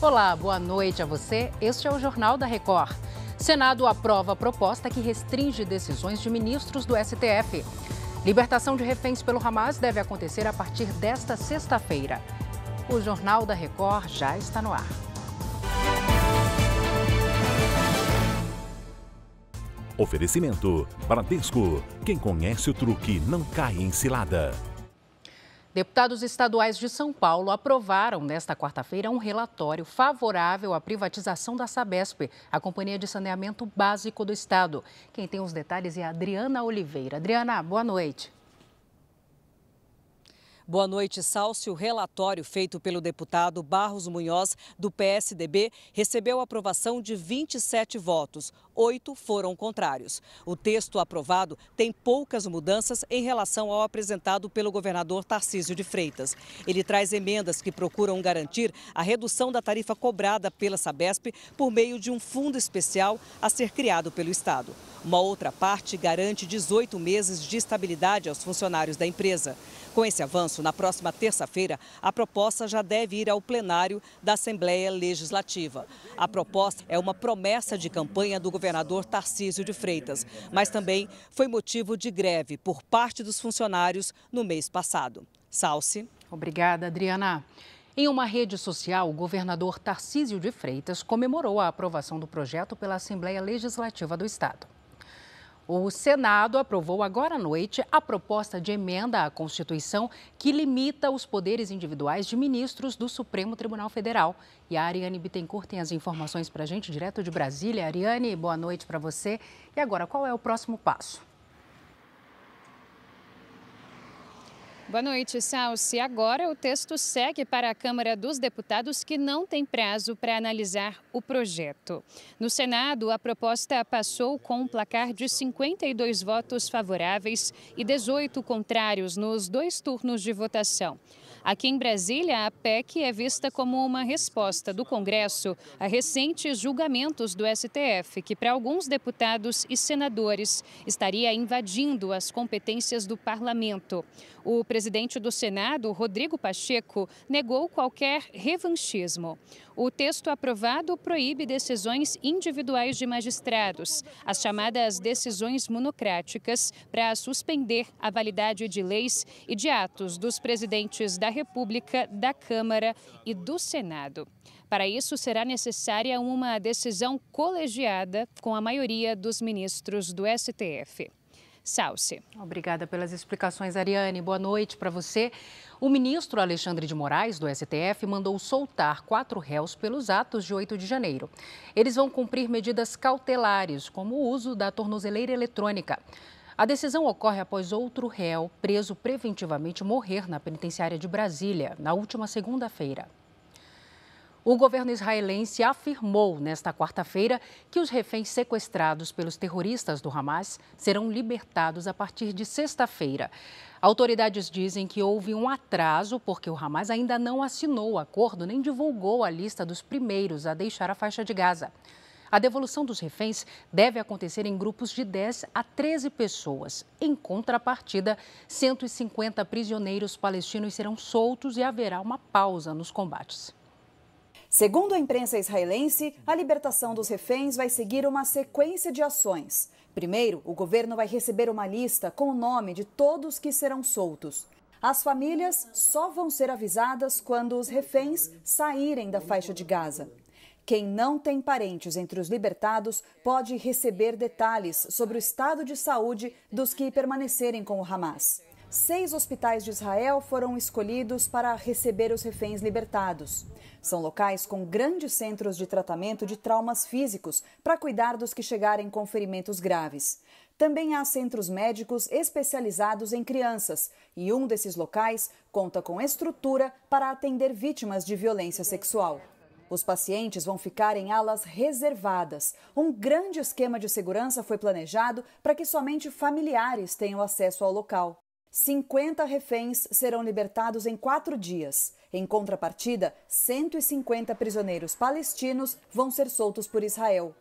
Olá, boa noite a você. Este é o Jornal da Record. Senado aprova a proposta que restringe decisões de ministros do STF. Libertação de reféns pelo Hamas deve acontecer a partir desta sexta-feira. O Jornal da Record já está no ar. Oferecimento: Bradesco. Quem conhece o truque não cai em cilada. Deputados estaduais de São Paulo aprovaram nesta quarta-feira um relatório favorável à privatização da Sabesp, a Companhia de Saneamento Básico do Estado. Quem tem os detalhes é a Adriana Oliveira. Adriana, boa noite. Boa noite, Salsi. O relatório feito pelo deputado Barros Munhoz, do PSDB, recebeu aprovação de 27 votos. 8 foram contrários. O texto aprovado tem poucas mudanças em relação ao apresentado pelo governador Tarcísio de Freitas. Ele traz emendas que procuram garantir a redução da tarifa cobrada pela Sabesp por meio de um fundo especial a ser criado pelo Estado. Uma outra parte garante 18 meses de estabilidade aos funcionários da empresa. Com esse avanço, na próxima terça-feira, a proposta já deve ir ao plenário da Assembleia Legislativa. A proposta é uma promessa de campanha do governador Tarcísio de Freitas, mas também foi motivo de greve por parte dos funcionários no mês passado. Salsi. Obrigada, Adriana. Em uma rede social, o governador Tarcísio de Freitas comemorou a aprovação do projeto pela Assembleia Legislativa do Estado. O Senado aprovou agora à noite a proposta de emenda à Constituição que limita os poderes individuais de ministros do Supremo Tribunal Federal. E a Ariane Bittencourt tem as informações para a gente direto de Brasília. Ariane, boa noite para você. E agora, qual é o próximo passo? Boa noite, Salsi. Agora o texto segue para a Câmara dos Deputados, que não tem prazo para analisar o projeto. No Senado, a proposta passou com um placar de 52 votos favoráveis e 18 contrários nos 2 turnos de votação. Aqui em Brasília, a PEC é vista como uma resposta do Congresso a recentes julgamentos do STF, que para alguns deputados e senadores estaria invadindo as competências do parlamento. O presidente do Senado, Rodrigo Pacheco, negou qualquer revanchismo. O texto aprovado proíbe decisões individuais de magistrados, as chamadas decisões monocráticas, para suspender a validade de leis e de atos dos presidentes da República, da Câmara e do Senado. Para isso, será necessária uma decisão colegiada com a maioria dos ministros do STF. Salsi. Obrigada pelas explicações, Ariane. Boa noite para você. O ministro Alexandre de Moraes, do STF, mandou soltar 4 réus pelos atos de 8 de janeiro. Eles vão cumprir medidas cautelares, como o uso da tornozeleira eletrônica. A decisão ocorre após outro réu, preso preventivamente, morrer na penitenciária de Brasília, na última segunda-feira. O governo israelense afirmou nesta quarta-feira que os reféns sequestrados pelos terroristas do Hamas serão libertados a partir de sexta-feira. Autoridades dizem que houve um atraso porque o Hamas ainda não assinou o acordo nem divulgou a lista dos primeiros a deixar a faixa de Gaza. A devolução dos reféns deve acontecer em grupos de 10 a 13 pessoas. Em contrapartida, 150 prisioneiros palestinos serão soltos e haverá uma pausa nos combates. Segundo a imprensa israelense, a libertação dos reféns vai seguir uma sequência de ações. Primeiro, o governo vai receber uma lista com o nome de todos que serão soltos. As famílias só vão ser avisadas quando os reféns saírem da faixa de Gaza. Quem não tem parentes entre os libertados pode receber detalhes sobre o estado de saúde dos que permanecerem com o Hamas. 6 hospitais de Israel foram escolhidos para receber os reféns libertados. São locais com grandes centros de tratamento de traumas físicos para cuidar dos que chegarem com ferimentos graves. Também há centros médicos especializados em crianças e um desses locais conta com estrutura para atender vítimas de violência sexual. Os pacientes vão ficar em alas reservadas. Um grande esquema de segurança foi planejado para que somente familiares tenham acesso ao local. 50 reféns serão libertados em 4 dias. Em contrapartida, 150 prisioneiros palestinos vão ser soltos por Israel.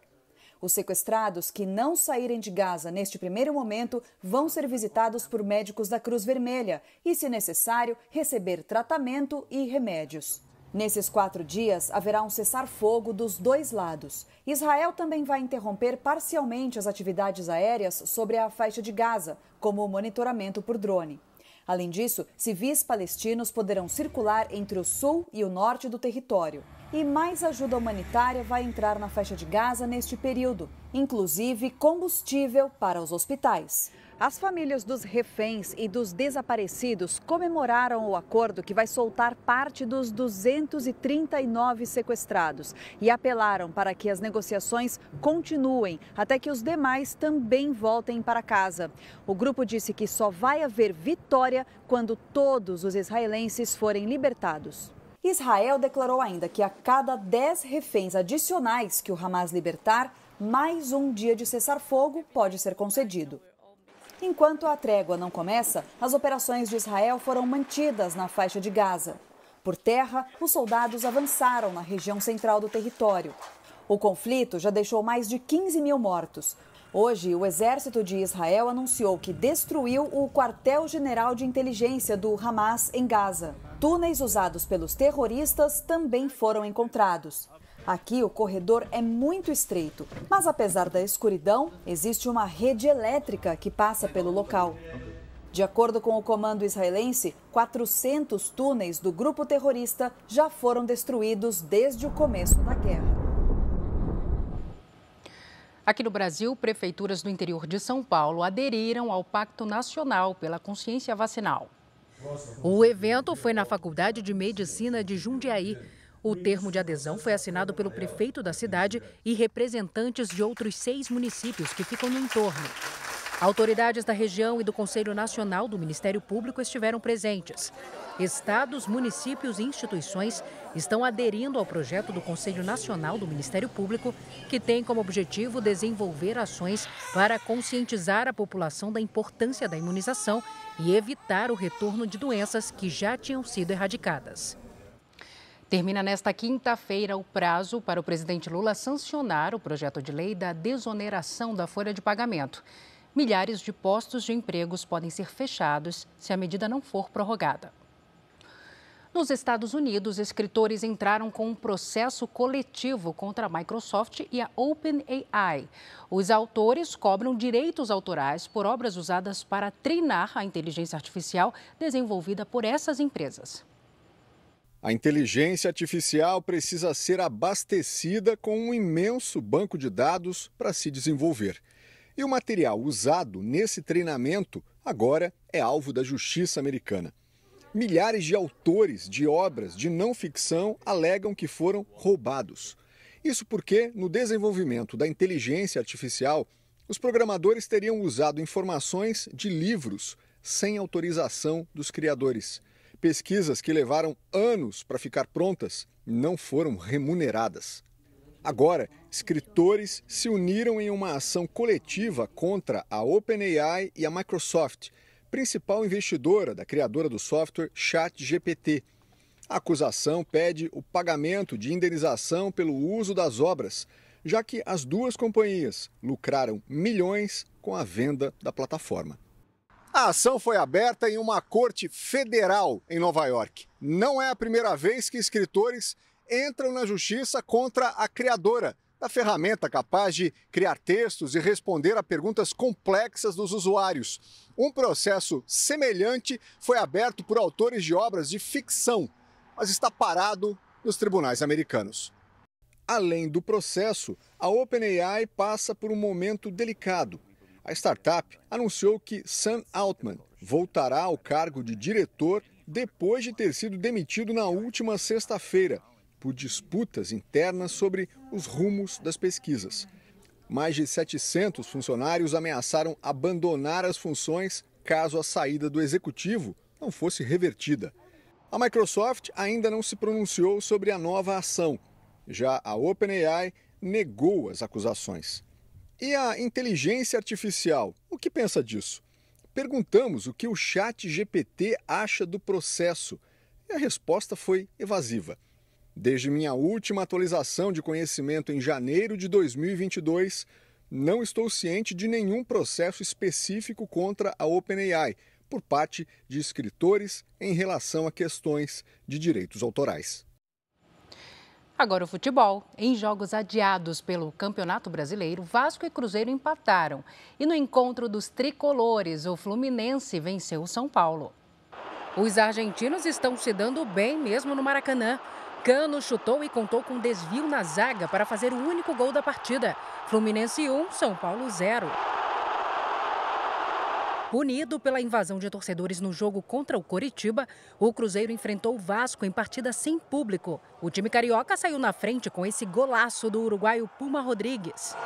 Os sequestrados que não saírem de Gaza neste primeiro momento vão ser visitados por médicos da Cruz Vermelha e, se necessário, receber tratamento e remédios. Nesses 4 dias, haverá um cessar-fogo dos dois lados. Israel também vai interromper parcialmente as atividades aéreas sobre a faixa de Gaza, como o monitoramento por drone. Além disso, civis palestinos poderão circular entre o sul e o norte do território. E mais ajuda humanitária vai entrar na faixa de Gaza neste período, inclusive combustível para os hospitais. As famílias dos reféns e dos desaparecidos comemoraram o acordo que vai soltar parte dos 239 sequestrados e apelaram para que as negociações continuem até que os demais também voltem para casa. O grupo disse que só vai haver vitória quando todos os israelenses forem libertados. Israel declarou ainda que a cada 10 reféns adicionais que o Hamas libertar, mais um dia de cessar-fogo pode ser concedido. Enquanto a trégua não começa, as operações de Israel foram mantidas na faixa de Gaza. Por terra, os soldados avançaram na região central do território. O conflito já deixou mais de 15 mil mortos. Hoje, o exército de Israel anunciou que destruiu o quartel-general de inteligência do Hamas em Gaza. Túneis usados pelos terroristas também foram encontrados. Aqui o corredor é muito estreito, mas apesar da escuridão, existe uma rede elétrica que passa pelo local. De acordo com o comando israelense, 400 túneis do grupo terrorista já foram destruídos desde o começo da guerra. Aqui no Brasil, prefeituras do interior de São Paulo aderiram ao Pacto Nacional pela Consciência Vacinal. O evento foi na Faculdade de Medicina de Jundiaí. O termo de adesão foi assinado pelo prefeito da cidade e representantes de outros 6 municípios que ficam no entorno. Autoridades da região e do Conselho Nacional do Ministério Público estiveram presentes. Estados, municípios e instituições estão aderindo ao projeto do Conselho Nacional do Ministério Público, que tem como objetivo desenvolver ações para conscientizar a população da importância da imunização e evitar o retorno de doenças que já tinham sido erradicadas. Termina nesta quinta-feira o prazo para o presidente Lula sancionar o projeto de lei da desoneração da folha de pagamento. Milhares de postos de empregos podem ser fechados se a medida não for prorrogada. Nos Estados Unidos, escritores entraram com um processo coletivo contra a Microsoft e a OpenAI. Os autores cobram direitos autorais por obras usadas para treinar a inteligência artificial desenvolvida por essas empresas. A inteligência artificial precisa ser abastecida com um imenso banco de dados para se desenvolver. E o material usado nesse treinamento agora é alvo da justiça americana. Milhares de autores de obras de não ficção alegam que foram roubados. Isso porque, no desenvolvimento da inteligência artificial, os programadores teriam usado informações de livros sem autorização dos criadores. Pesquisas que levaram anos para ficar prontas não foram remuneradas. Agora, escritores se uniram em uma ação coletiva contra a OpenAI e a Microsoft, principal investidora da criadora do software ChatGPT. A acusação pede o pagamento de indenização pelo uso das obras, já que as duas companhias lucraram milhões com a venda da plataforma. A ação foi aberta em uma corte federal em Nova York. Não é a primeira vez que escritores entram na justiça contra a criadora da ferramenta capaz de criar textos e responder a perguntas complexas dos usuários. Um processo semelhante foi aberto por autores de obras de ficção, mas está parado nos tribunais americanos. Além do processo, a OpenAI passa por um momento delicado. A startup anunciou que Sam Altman voltará ao cargo de diretor depois de ter sido demitido na última sexta-feira por disputas internas sobre os rumos das pesquisas. Mais de 700 funcionários ameaçaram abandonar as funções caso a saída do executivo não fosse revertida. A Microsoft ainda não se pronunciou sobre a nova ação. Já a OpenAI negou as acusações. E a inteligência artificial, o que pensa disso? Perguntamos o que o ChatGPT acha do processo e a resposta foi evasiva. Desde minha última atualização de conhecimento em janeiro de 2022, não estou ciente de nenhum processo específico contra a OpenAI por parte de escritores em relação a questões de direitos autorais. Agora o futebol. Em jogos adiados pelo Campeonato Brasileiro, Vasco e Cruzeiro empataram. E no encontro dos tricolores, o Fluminense venceu o São Paulo. Os argentinos estão se dando bem mesmo no Maracanã. Cano chutou e contou com desvio na zaga para fazer o único gol da partida. Fluminense 1, São Paulo 0. Punido pela invasão de torcedores no jogo contra o Coritiba, o Cruzeiro enfrentou o Vasco em partida sem público. O time carioca saiu na frente com esse golaço do uruguaio Puma Rodrigues.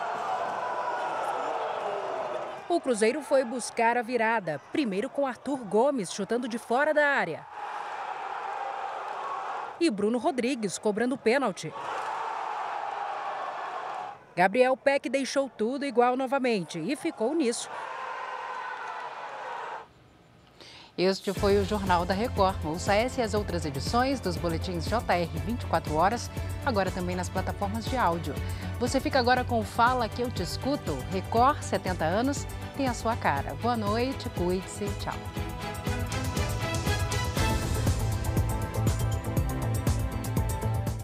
O Cruzeiro foi buscar a virada, primeiro com Arthur Gomes chutando de fora da área. E Bruno Rodrigues cobrando pênalti. Gabriel Peck deixou tudo igual novamente e ficou nisso. Este foi o Jornal da Record. Ouça essa e as outras edições dos boletins JR 24 horas, agora também nas plataformas de áudio. Você fica agora com o Fala que eu te escuto. Record 70 anos tem a sua cara. Boa noite, cuide-se, tchau.